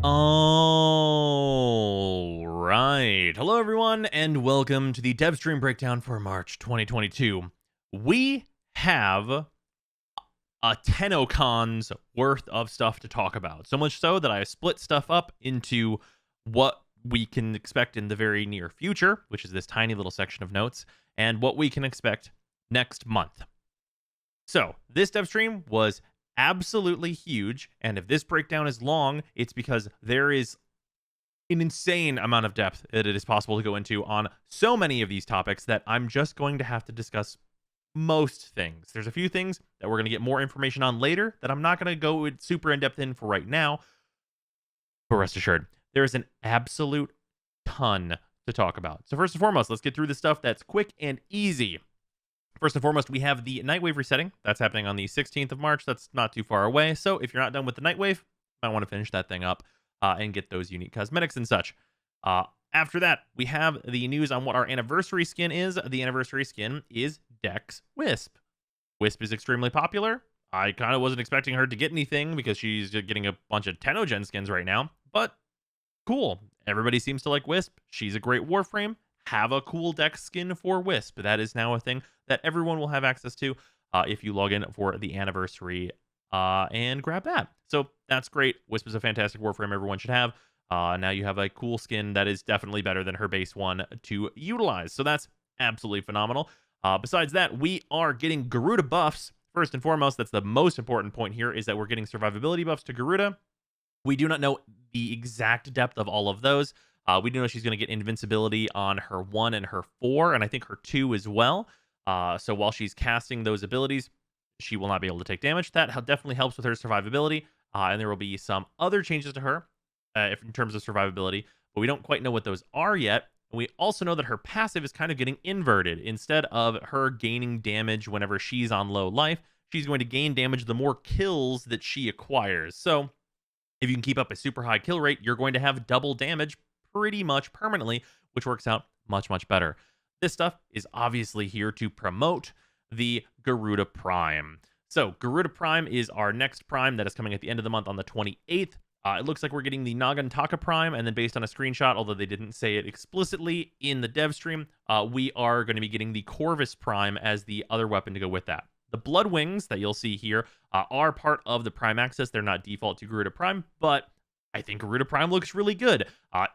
All right. Hello, everyone, and welcome to the Devstream breakdown for March 2022. We have a Tennocon's worth of stuff to talk about. So much so that I split stuff up into what we can expect in the very near future, which is this tiny little section of notes, and what we can expect next month. So, this dev stream was absolutely huge, and if this breakdown is long, it's because there is an insane amount of depth that it is possible to go into on so many of these topics that I'm just going to have to discuss most things. There's a few things that we're going to get more information on later that I'm not going to go super in depth in for right now, but rest assured, there is an absolute ton to talk about. So, first and foremost, let's get through the stuff that's quick and easy. First and foremost, we have the Nightwave resetting. That's happening on the 16th of March. That's not too far away. So if you're not done with the Nightwave, you might want to finish that thing up and get those unique cosmetics and such. After that, we have the news on what our anniversary skin is. The anniversary skin is Dex Wisp. Wisp is extremely popular. I kind of wasn't expecting her to get anything because she's getting a bunch of Tennogen skins right now. But cool. Everybody seems to like Wisp. She's a great Warframe. Have a cool Dex skin for Wisp. That is now a thing that everyone will have access to if you log in for the anniversary and grab that. So that's great. Wisp is a fantastic Warframe everyone should have. Now you have a cool skin that is definitely better than her base one to utilize. So that's absolutely phenomenal. Besides that, we are getting Garuda buffs. First and foremost, that's the most important point here, is that we're getting survivability buffs to Garuda. We do not know the exact depth of all of those. We do know she's going to get invincibility on her 1 and her 4, and I think her 2 as well. So while she's casting those abilities, she will not be able to take damage. That definitely helps with her survivability, and there will be some other changes to her in terms of survivability, but we don't quite know what those are yet. And we also know that her passive is kind of getting inverted. Instead of her gaining damage whenever she's on low life, she's going to gain damage the more kills that she acquires. So if you can keep up a super high kill rate, you're going to have double damage pretty much permanently, which works out much, much better. This stuff is obviously here to promote the Garuda Prime. So Garuda Prime is our next Prime that is coming at the end of the month on the 28th. It looks like we're getting the Nagantaka Prime, and then based on a screenshot, although they didn't say it explicitly in the dev stream, we are going to be getting the Corvus Prime as the other weapon to go with that. The Blood Wings that you'll see here are part of the Prime Access. They're not default to Garuda Prime, but I think Garuda Prime looks really good.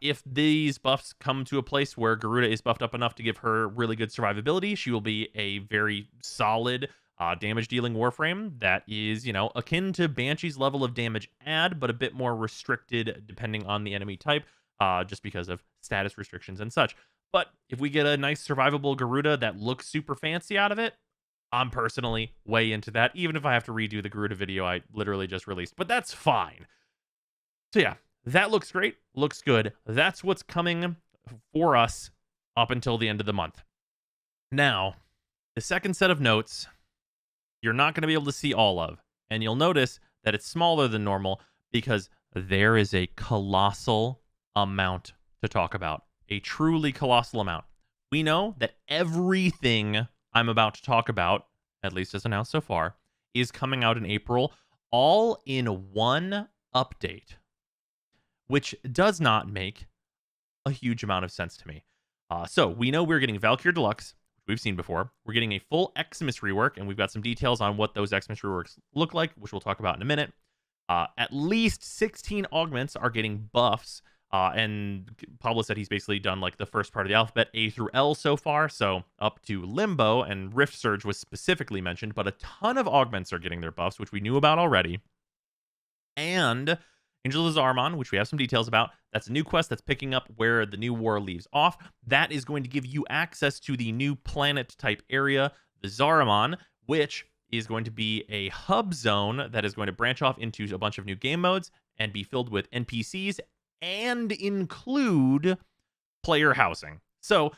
If these buffs come to a place where Garuda is buffed up enough to give her really good survivability, she will be a very solid damage-dealing Warframe that is, akin to Banshee's level of damage add, but a bit more restricted depending on the enemy type, just because of status restrictions and such. But if we get a nice survivable Garuda that looks super fancy out of it, I'm personally way into that, even if I have to redo the Garuda video I literally just released. But that's fine. So yeah, that looks great, looks good. That's what's coming for us up until the end of the month. Now, the second set of notes, you're not going to be able to see all of, and you'll notice that it's smaller than normal because there is a colossal amount to talk about, a truly colossal amount. We know that everything I'm about to talk about, at least as announced so far, is coming out in April, all in one update, which does not make a huge amount of sense to me. So we know we're getting Valkyr Deluxe, which we've seen before. We're getting a full Xmas rework, and we've got some details on what those Xmas reworks look like, which we'll talk about in a minute. At least 16 augments are getting buffs, and Pablo said he's basically done like the first part of the alphabet, A through L so far, so up to Limbo, and Rift Surge was specifically mentioned, but a ton of augments are getting their buffs, which we knew about already. And Angel of Zarmon, which we have some details about. That's a new quest that's picking up where the new war leaves off. That is going to give you access to the new planet type area, the Zarmon, which is going to be a hub zone that is going to branch off into a bunch of new game modes and be filled with NPCs and include player housing. So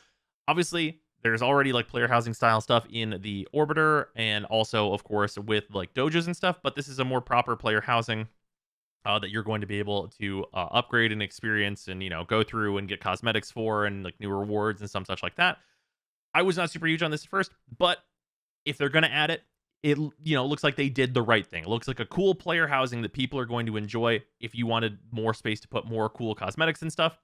obviously there's already like player housing style stuff in the Orbiter and also of course with like dojos and stuff, but this is a more proper player housing that you're going to be able to upgrade and experience and, go through and get cosmetics for and like new rewards and some such like that. I was not super huge on this at first, but if they're going to add it, looks like they did the right thing. It looks like a cool player housing that people are going to enjoy. If you wanted more space to put more cool cosmetics and stuff,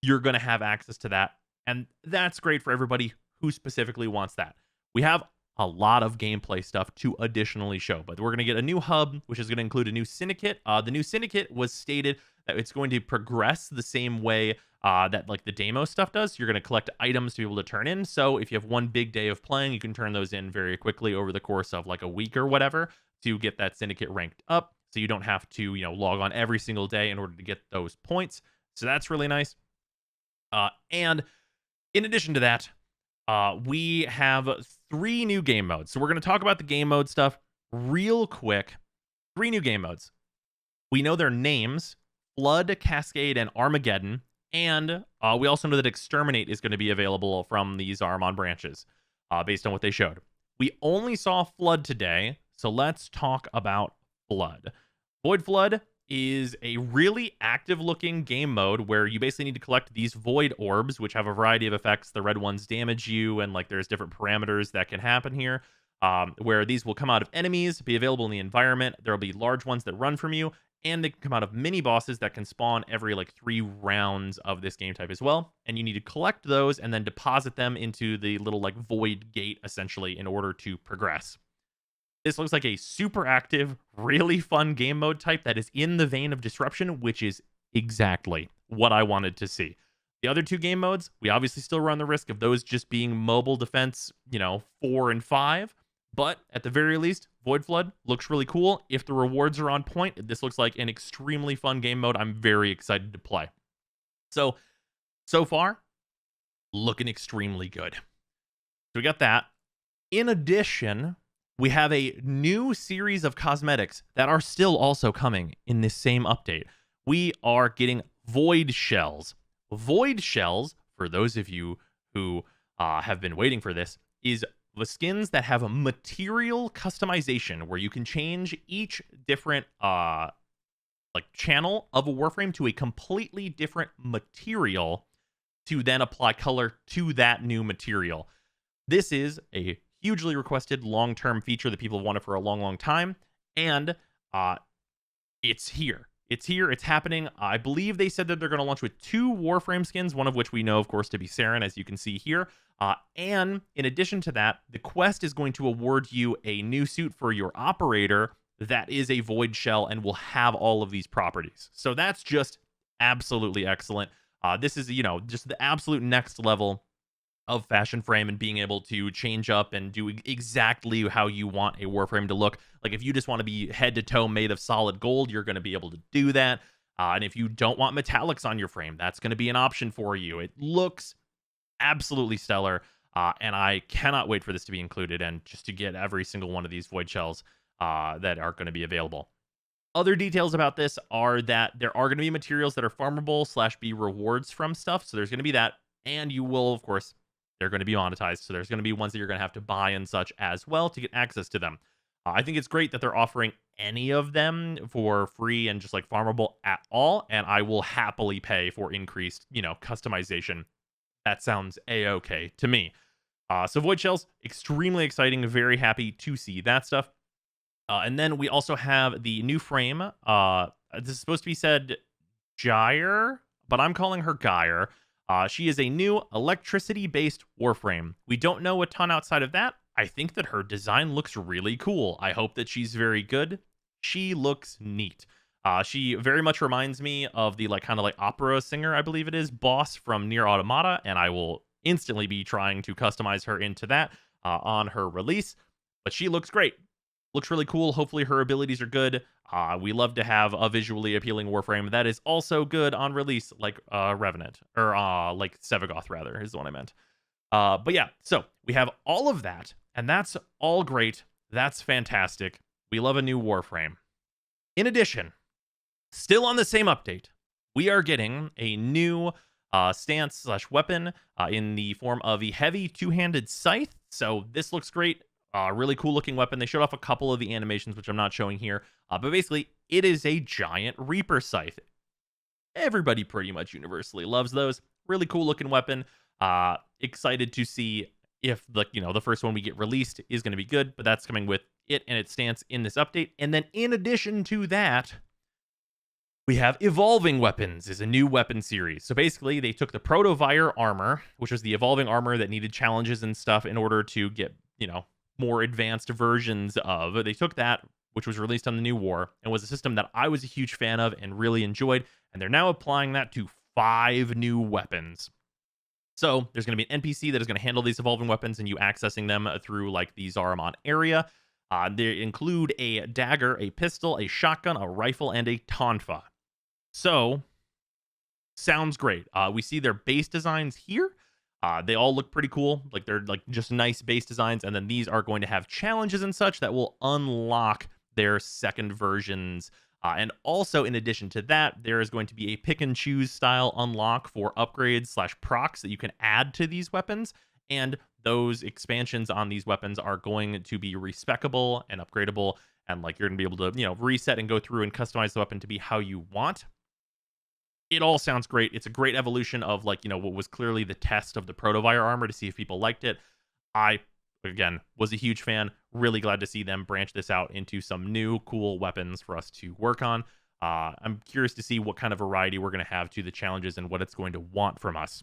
you're going to have access to that. And that's great for everybody who specifically wants that. We have a lot of gameplay stuff to additionally show, but we're going to get a new hub, which is going to include a new syndicate. The new syndicate was stated that it's going to progress the same way that like the demo stuff does. You're going to collect items to be able to turn in. So if you have one big day of playing, you can turn those in very quickly over the course of like a week or whatever to get that syndicate ranked up. So you don't have to, log on every single day in order to get those points. So that's really nice. And in addition to that, we have 3 new game modes. So we're going to talk about the game mode stuff real quick. 3 new game modes. We know their names: Flood, Cascade, and Armageddon. And we also know that Exterminate is going to be available from these Armon branches based on what they showed. We only saw Flood today, so let's talk about Flood. Void Flood is a really active looking game mode where you basically need to collect these void orbs, which have a variety of effects. The red ones damage you, and like there's different parameters that can happen here, where these will come out of enemies, be available in the environment. There will be large ones that run from you, and they can come out of mini bosses that can spawn every like 3 rounds of this game type as well. And you need to collect those and then deposit them into the little like void gate essentially in order to progress. This looks like a super active, really fun game mode type that is in the vein of Disruption, which is exactly what I wanted to see. The other 2 game modes, we obviously still run the risk of those just being mobile defense, 4 and 5. But at the very least, Void Flood looks really cool. If the rewards are on point, this looks like an extremely fun game mode I'm very excited to play. So far, looking extremely good. So we got that. In addition, we have a new series of cosmetics that are still also coming in this same update. We are getting Void Shells. Void Shells, for those of you who have been waiting for this, is the skins that have a material customization where you can change each different channel of a Warframe to a completely different material to then apply color to that new material. This is a hugely requested long-term feature that people have wanted for a long, long time, and it's here. It's here. It's happening. I believe they said that they're going to launch with 2 Warframe skins, one of which we know, of course, to be Sara, as you can see here. And in addition to that, the quest is going to award you a new suit for your operator that is a void shell and will have all of these properties. So that's just absolutely excellent. This is, just the absolute next level of Fashion Frame and being able to change up and do exactly how you want a Warframe to look. Like if you just want to be head to toe made of solid gold, you're going to be able to do that. And if you don't want metallics on your frame, that's going to be an option for you. It looks absolutely stellar. And I cannot wait for this to be included and just to get every single one of these void shells that are going to be available. Other details about this are that there are going to be materials that are farmable / be rewards from stuff. So there's going to be that. And you will, of course, they're going to be monetized. So there's going to be ones that you're going to have to buy and such as well to get access to them. I think it's great that they're offering any of them for free and just like farmable at all. And I will happily pay for increased, customization. That sounds a-okay to me. So Void Shells, extremely exciting. Very happy to see that stuff. And then we also have the new frame. This is supposed to be said Gyre, but I'm calling her Gyre. She is a new electricity-based Warframe. We don't know a ton outside of that. I think that her design looks really cool. I hope that she's very good. She looks neat. She very much reminds me of the kind of opera singer, I believe it is, boss from Nier Automata, and I will instantly be trying to customize her into that on her release. But she looks great. Looks really cool. Hopefully her abilities are good. We love to have a visually appealing Warframe that is also good on release, like Revenant, or like Sevagoth, rather, is the one I meant. But yeah, so we have all of that, and that's all great. That's fantastic. We love a new Warframe. In addition, still on the same update, we are getting a new stance / weapon in the form of a heavy 2-handed scythe. So this looks great. Really cool looking weapon. They showed off a couple of the animations, which I'm not showing here. But basically, it is a giant Reaper scythe. Everybody pretty much universally loves those. Really cool looking weapon. Excited to see if the first one we get released is going to be good. But that's coming with it and its stance in this update. And then in addition to that, we have Evolving Weapons is a new weapon series. So basically, they took the Protovire armor, which was the evolving armor that needed challenges and stuff in order to get, more advanced versions of. They took that, which was released on the new war, and was a system that I was a huge fan of and really enjoyed. And they're now applying that to 5 new weapons. So there's going to be an NPC that is going to handle these evolving weapons and you accessing them through like the Zaramon area. They include a dagger, a pistol, a shotgun, a rifle, and a tonfa. So, sounds great. We see their base designs here. They all look pretty cool. Like they're like just nice base designs. And then these are going to have challenges and such that will unlock their second versions. And also, in addition to that, there is going to be a pick and choose style unlock for upgrades / procs that you can add to these weapons. And those expansions on these weapons are going to be respecable and upgradable. And like you're going to be able to, reset and go through and customize the weapon to be how you want. It all sounds great. It's a great evolution of like, what was clearly the test of the Protovire armor to see if people liked it. I, again, was a huge fan. Really glad to see them branch this out into some new cool weapons for us to work on. I'm curious to see what kind of variety we're going to have to the challenges and what it's going to want from us.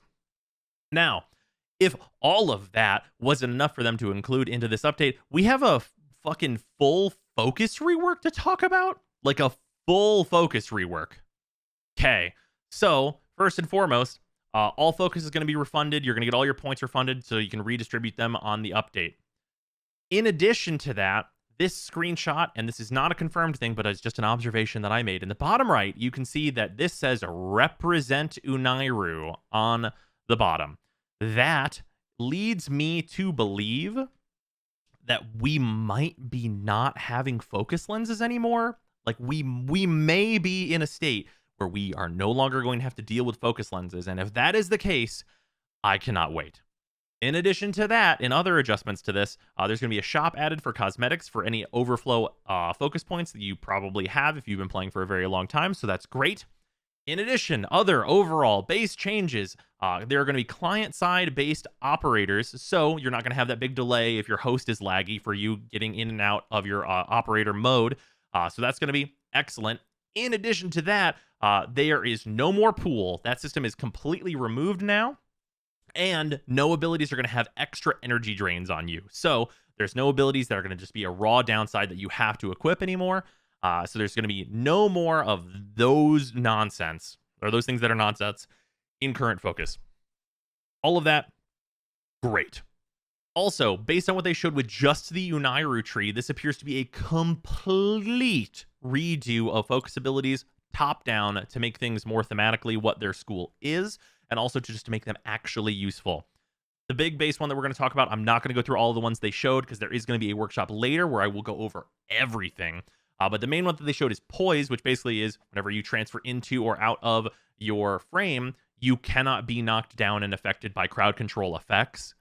Now, if all of that wasn't enough for them to include into this update, we have a fucking full focus rework to talk about. Like a full focus rework. Okay. So, first and foremost, all focus is going to be refunded. You're going to get all your points refunded so you can redistribute them on the update. In addition to that, this screenshot, and this is not a confirmed thing, but it's just an observation that I made. In the bottom right, you can see that this says represent Unairu on the bottom. That leads me to believe that we might be not having focus lenses anymore. Like we may be in a state where we are no longer going to have to deal with focus lenses. And if that is the case, I cannot wait. In addition to that, in other adjustments to this, there's going to be a shop added for cosmetics for any overflow focus points that you probably have if you've been playing for a very long time. So that's great. In addition, other overall base changes, there are going to be client-side based operators. So you're not going to have that big delay if your host is laggy for you getting in and out of your operator mode. So that's going to be excellent. In addition to that, there is no more pool. That system is completely removed now. And no abilities are going to have extra energy drains on you. So there's no abilities that are going to just be a raw downside that you have to equip anymore. So there's going to be no more of those nonsense, or those things that are nonsense, in current focus. All of that, great. Also, based on what they showed with just the Unairu tree, this appears to be a complete redo of focus abilities, top down, to make things more thematically what their school is, and also to make them actually useful. The big base one that we're going to talk about, I'm not going to go through all of the ones they showed because there is going to be a workshop later where I will go over everything. But the main one that they showed is Poise, which basically is whenever you transfer into or out of your frame, you cannot be knocked down and affected by crowd control effects.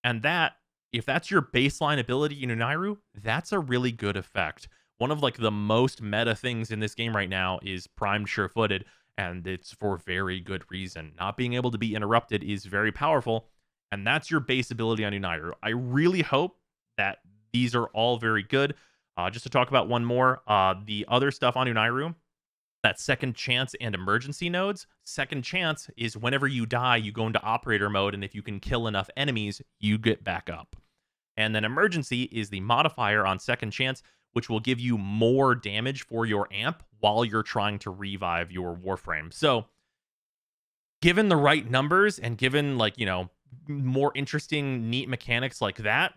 And that, if that's your baseline ability in Unairu, that's a really good effect. One of like the most meta things in this game right now is primed sure-footed, and it's for very good reason. Not being able to be interrupted is very powerful, and that's your base ability on Unairu. I really hope that these are all very good. Just to talk about one more, the other stuff on Unairu, that second chance and emergency nodes. Second chance is whenever you die, you go into operator mode, and if you can kill enough enemies, you get back up. And then emergency is the modifier on second chance, which will give you more damage for your amp while you're trying to revive your Warframe. So, given the right numbers and given more interesting, neat mechanics like that,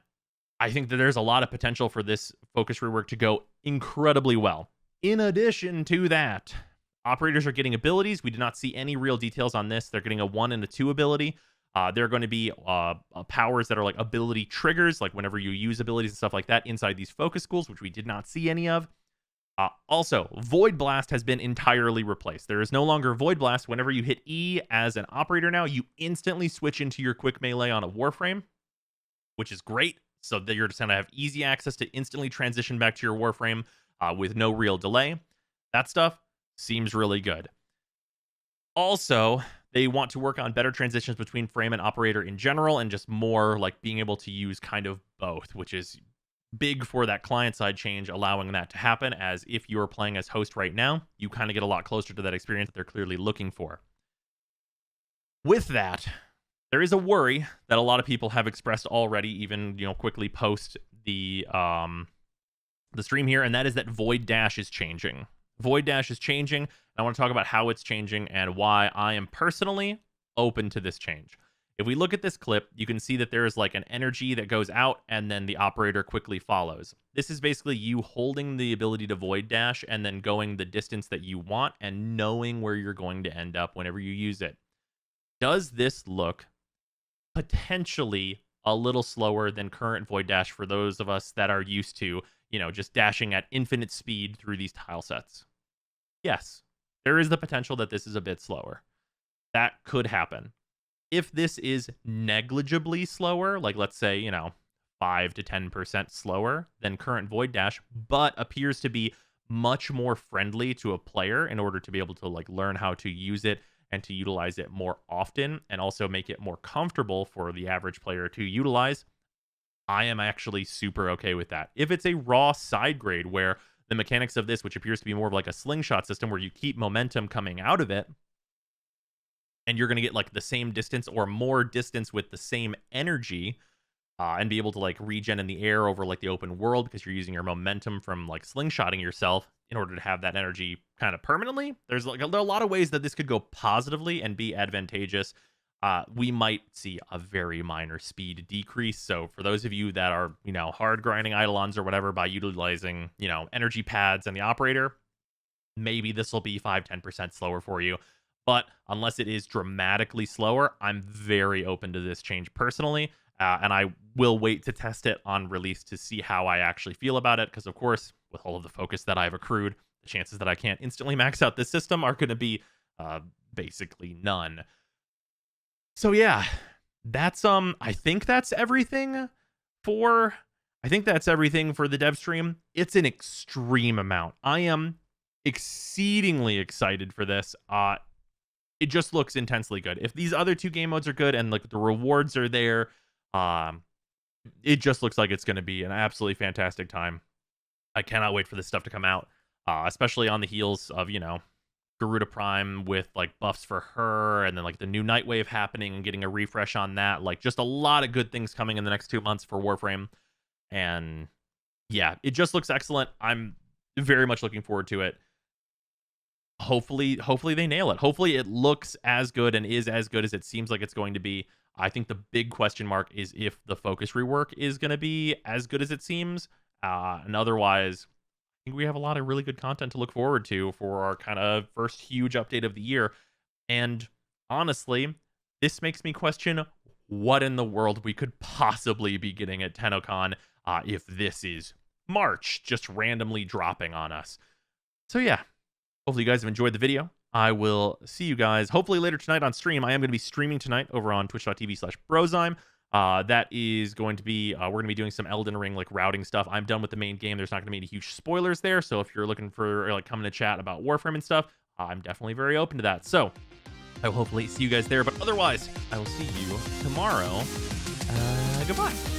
I think that there's a lot of potential for this focus rework to go incredibly well. In addition to that, operators are getting abilities. We did not see any real details on this. They're getting a 1 and a 2 ability. There are going to be powers that are like ability triggers, like whenever you use abilities and stuff like that inside these focus schools, which we did not see any of. Also, Void Blast has been entirely replaced. There is no longer Void Blast. Whenever you hit E as an operator now, you instantly switch into your quick melee on a Warframe, which is great. So that you're just going to have easy access to instantly transition back to your Warframe with no real delay. That stuff seems really good. Also, they want to work on better transitions between frame and operator in general, and just more like being able to use kind of both, which is big for that client-side change, allowing that to happen, as if you're playing as host right now, you kinda get a lot closer to that experience that they're clearly looking for. With that, there is a worry that a lot of people have expressed already, even, quickly post the stream here, and that is that Void Dash is changing. Void Dash is changing, and I want to talk about how it's changing and why I am personally open to this change. If we look at this clip, you can see that there is like an energy that goes out and then the operator quickly follows. This is basically you holding the ability to Void Dash and then going the distance that you want and knowing where you're going to end up whenever you use it. Does this look potentially a little slower than current Void Dash for those of us that are used to, just dashing at infinite speed through these tile sets? Yes, there is the potential that this is a bit slower. That could happen. If this is negligibly slower, like let's say, 5 to 10% slower than current Void Dash, but appears to be much more friendly to a player in order to be able to like learn how to use it and to utilize it more often, and also make it more comfortable for the average player to utilize, I am actually super okay with that. If it's a raw side grade where the mechanics of this, which appears to be more of like a slingshot system where you keep momentum coming out of it, and you're going to get like the same distance or more distance with the same energy, and be able to like regen in the air over like the open world because you're using your momentum from like slingshotting yourself in order to have that energy kind of permanently. There are a lot of ways that this could go positively and be advantageous. We might see a very minor speed decrease. So for those of you that are, hard grinding Eidolons or whatever by utilizing, energy pads and the operator, maybe this will be 5-10% slower for you. But unless it is dramatically slower, I'm very open to this change personally. And I will wait to test it on release to see how I actually feel about it. Because, of course, with all of the focus that I've accrued, the chances that I can't instantly max out this system are going to be basically none. So, yeah, that's I think that's everything for the Devstream. It's an extreme amount. I am exceedingly excited for this. It just looks intensely good. If these other two game modes are good and like the rewards are there, it just looks like it's going to be an absolutely fantastic time. I cannot wait for this stuff to come out, especially on the heels of, Garuda Prime with like buffs for her, and then like the new Nightwave happening and getting a refresh on that. Like just a lot of good things coming in the next 2 months for Warframe. And yeah, it just looks excellent. I'm very much looking forward to it. Hopefully they nail it. Hopefully it looks as good and is as good as it seems like it's going to be. I think the big question mark is if the focus rework is going to be as good as it seems. And otherwise, I think we have a lot of really good content to look forward to for our kind of first huge update of the year. And honestly, this makes me question what in the world we could possibly be getting at TennoCon if this is March just randomly dropping on us. So yeah, hopefully you guys have enjoyed the video. I will see you guys hopefully later tonight on stream. I am going to be streaming tonight over on twitch.tv/Brozime. That is going to be, we're going to be doing some Elden Ring like routing stuff. I'm done with the main game. There's not going to be any huge spoilers there. So if you're looking for like coming to chat about Warframe and stuff, I'm definitely very open to that. So I will hopefully see you guys there. But otherwise, I will see you tomorrow. Goodbye.